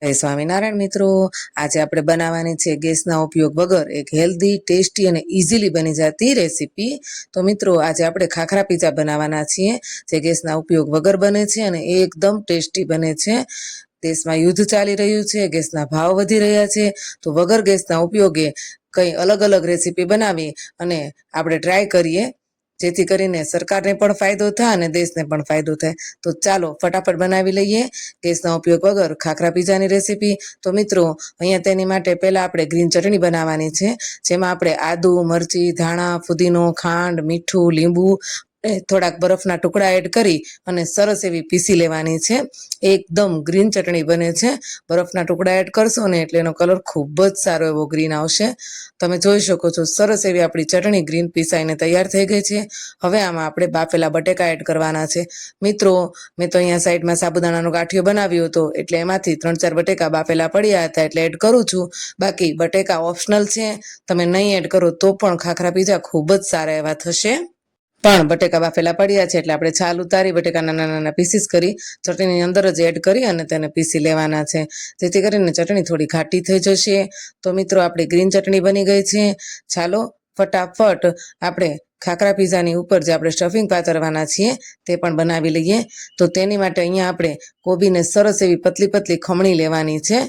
જય સ્વામિનારાયણ મિત્રો, આજે આપણે બનાવવાની છે ગેસના ઉપયોગ વગર એક હેલ્ધી, ટેસ્ટી અને ઇઝીલી બની જતી રેસીપી. તો મિત્રો, આજે આપણે ખાખરા પીઝા બનાવવાના છીએ, જે ગેસના ઉપયોગ વગર બને છે અને એકદમ ટેસ્ટી બને છે. દેશમાં યુદ્ધ ચાલી રહ્યું છે, ગેસના ભાવ વધી રહ્યા છે, તો વગર ગેસના ઉપયોગે કંઈ અલગ અલગ રેસીપી બનાવી અને આપણે ટ્રાય કરીએ, જેથી કરીને સરકારને પણ ફાયદો થાય અને દેશને પણ ફાયદો થાય. તો ચાલો ફટાફટ બનાવી લઈએ ગેસના ઉપયોગ વગર ખાખરા પીઝાની રેસીપી. તો મિત્રો, અહીંયા તેની માટે પહેલાં આપણે ગ્રીન ચટણી બનાવવાની છે, જેમાં આપણે આદુ, મરચી, ધાણા, ફુદીનો, ખાંડ, મીઠું, લીંબુ થોડાક બરફના ટુકડા એડ કરી અને સરસ એવી પીસી લેવાની છે. એકદમ ગ્રીન ચટણી બને છે. બરફના ટુકડા એડ કરશો ને એટલે એનો કલર ખૂબ જ સારો એવો ગ્રીન આવશે. તમે જોઈ શકો છો, સરસ એવી આપણી ચટણી ગ્રીન પીસાઈને તૈયાર થઈ ગઈ છે. હવે આમાં આપણે બાફેલા બટેકા એડ કરવાના છે. મિત્રો, મેં તો અહીંયા સાઈડમાં સાબુદાણાનો ગાંઠિયો બનાવ્યો હતો, એટલે એમાંથી 3-4 બટેકા બાફેલા પડ્યા હતા એટલે એડ કરું છું. બાકી બટેકા ઓપ્શનલ છે, તમે નહીં એડ કરો તો પણ ખાખરા પીઝા ખૂબ જ સારા એવા થશે. પણ બટેકા બાફેલા પડ્યા છે એટલે આપણે છાલ ઉતારી બટેકાના નાના નાના પીસીસ કરી ચટણીની અંદર જ એડ કરી અને તેને પીસી લેવાના છે, જેથી કરીને ચટણી થોડી ઘાટી થઈ જશે. તો મિત્રો, આપણી ગ્રીન ચટણી બની ગઈ છે. ચાલો ફટાફટ આપણે ખાખરા પીઝાની ઉપર જે આપણે સ્ટફિંગ પાથરવાના છીએ તે પણ બનાવી લઈએ. તો તેની માટે અહીંયા આપણે કોબીને સરસ એવી પતલી પતલી ખમણી લેવાની છે.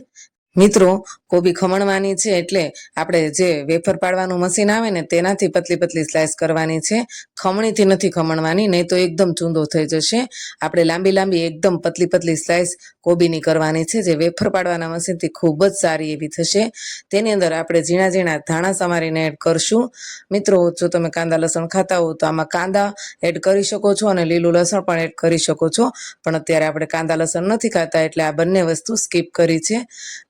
મિત્રો, કોબી ખમણવાની છે એટલે આપણે જે વેફર પાડવાનું મશીન આવે ને તેનાથી પતલી પતલી સ્લાઇસ કરવાની છે, ખમણીથી નથી ખમણવાની, નહીં તો એકદમ ચૂંદો થઈ જશે. આપણે લાંબી લાંબી એકદમ પતલી પતલી સ્લાઇસ કોબીની કરવાની છે, જે વેફર પાડવાના મશીનથી ખૂબ જ સારી એવી થશે. તેની અંદર આપણે ઝીણા ઝીણા ધાણા સમારીને એડ કરશું. મિત્રો, જો તમે કાંદા લસણ ખાતા હો તો આમાં કાંદા એડ કરી શકો છો અને લીલું લસણ પણ એડ કરી શકો છો, પણ અત્યારે આપણે કાંદા લસણ નથી ખાતા એટલે આ બંને વસ્તુ સ્કીપ કરી છે.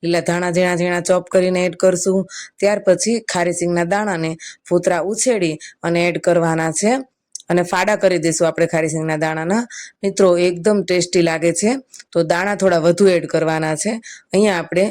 લીલા ધાણા ઝીણા ઝીણા ચોપ કરીને એડ કરશું. ત્યાર પછી ખારી સિંગના દાણાને ફૂતરા ઉછેડી અને એડ કરવાના છે અને ફાડા કરી દઈશું આપણે ખારી સિંગના દાણાના. મિત્રો, એકદમ ટેસ્ટી લાગે છે. તો દાણા થોડા વધુ એડ કરવાના છે. અહીંયા આપણે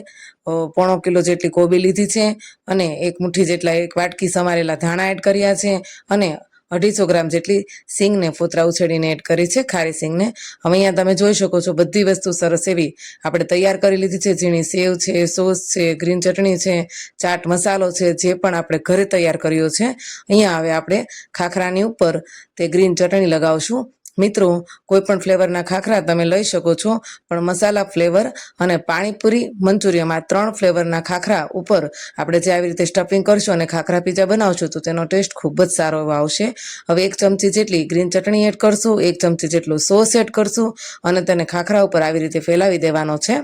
1/4 કિલો જેટલી કોબી લીધી છે અને 1 મુઠ્ઠી જેટલા 1 વાટકી સમારેલા ધાણા એડ કર્યા છે અને 250 ગ્રામ જેટલી સિંગને ફોતરા ઉછેડીને એડ કરી છે, ખારી સિંગને. હવે અહીંયા તમે જોઈ શકો છો, બધી વસ્તુ સરસ એવી આપણે તૈયાર કરી લીધી છે. ઝીણી સેવ છે, સોસ છે, ગ્રીન ચટણી છે, ચાટ મસાલો છે, જે પણ આપણે ઘરે તૈયાર કર્યો છે. અહીંયા હવે આપણે ખાખરાની ઉપર તે ગ્રીન ચટણી લગાવશું. મિત્રો, કોઈ પણ ફ્લેવરના ખાખરા તમે લઈ શકો છો, પણ મસાલા ફ્લેવર અને પાણીપુરી મંચુરિયમ આ 3 ફ્લેવરના ખાખરા ઉપર આપણે જે આવી રીતે સ્ટફિંગ કરશું અને ખાખરા પીઝા બનાવશું તો તેનો ટેસ્ટ ખૂબ જ સારો એવો આવશે. હવે 1 ચમચી જેટલી ગ્રીન ચટણી એડ કરશું, 1 ચમચી જેટલું સોસ એડ કરશું અને તેને ખાખરા ઉપર આવી રીતે ફેલાવી દેવાનો છે.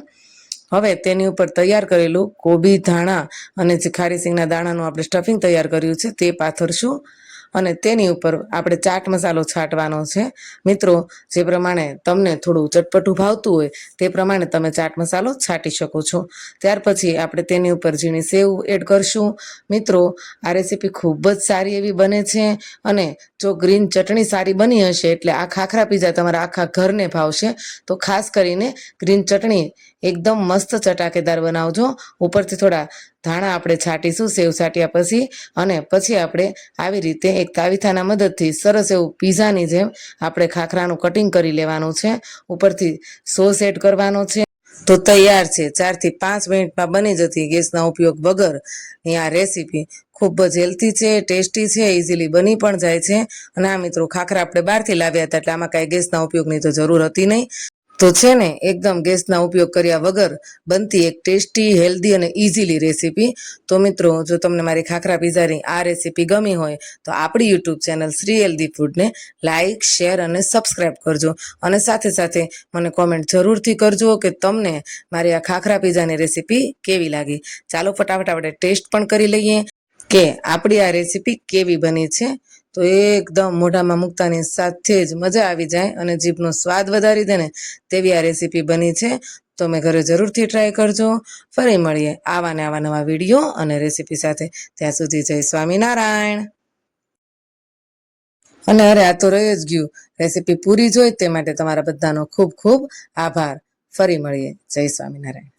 હવે તેની ઉપર તૈયાર કરેલું કોબી, ધાણા અને જે ખારી સિંગના દાણાનું આપણે સ્ટફિંગ તૈયાર કર્યું છે તે પાથરશું અને તેની ઉપર આપણે ચાટ મસાલો છાંટવાનો છે. મિત્રો, જે પ્રમાણે તમને થોડું ચટપટું ભાવતું હોય તે પ્રમાણે તમે ચાટ મસાલો છાંટી શકો છો. ત્યાર પછી આપણે તેની ઉપર ઝીણી સેવ એડ કરશું. મિત્રો, આ રેસીપી ખૂબ જ સારી એવી બને છે અને જો ગ્રીન ચટણી સારી બની હશે એટલે આ ખાખરા પીઝા તમારા આખા ઘરને ભાવશે. તો ખાસ કરીને ગ્રીન ચટણી એકદમ મસ્ત ચટાકેદાર બનાવજો. ઉપરથી થોડા ધાણા આપણે છાંટીશું સેવ છાંટ્યા પછી, અને પછી આપણે આવી રીતે એક તાવીથાના મદદથી સરસ એવું પીઝાની જેમ આપણે ખાખરાનું કટિંગ કરી લેવાનું છે. ઉપરથી સોસ એડ કરવાનો છે. તો તૈયાર છે 4 થી 5 મિનિટમાં બની જતી ગેસના ઉપયોગ વગર આ રેસીપી. ખૂબ જ હેલ્ધી છે, ટેસ્ટી છે, ઇઝીલી બની પણ જાય છે. અને આ મિત્રો, ખાખરા આપણે બહારથી લાવ્યા હતા એટલે આમાં કાંઈ ગેસના ઉપયોગની તો જરૂર હતી નહીં. તો છે ને, એકદમ ગેસના ઉપયોગ કર્યા વગર બનતી એક ટેસ્ટી, હેલ્ધી અને ઇઝીલી રેસીપી. તો મિત્રો, જો તમને મારી ખાખરા પીઝાની આ રેસીપી ગમી હોય તો આપણી યુટ્યુબ ચેનલ શ્રી હેલ્ધી ફૂડને લાઇક, શેર અને સબસ્ક્રાઈબ કરજો. અને સાથે સાથે મને કોમેન્ટ જરૂરથી કરજો કે તમને મારી આ ખાખરા પીઝાની રેસીપી કેવી લાગી. ચાલો ફટાફટ આપણે ટેસ્ટ પણ કરી લઈએ કે આપણી આ રેસીપી કેવી બની છે. તો એકદમ મોઢામાં મૂકતાની સાથે જ મજા આવી જાય અને જીભનો સ્વાદ વધારી દે ને તેવી આ રેસીપી બની છે. તમે ઘરે જરૂરથી ટ્રાય કરજો. ફરી મળીએ આવા ને આવા નવા વિડીયો અને રેસીપી સાથે. ત્યાં સુધી જય સ્વામિનારાયણ. અને અરે, આ તો રહી જ ગયું, રેસીપી પૂરી જોઈ તે માટે તમારા બધાનો ખૂબ ખૂબ આભાર. ફરી મળીએ. જય સ્વામિનારાયણ.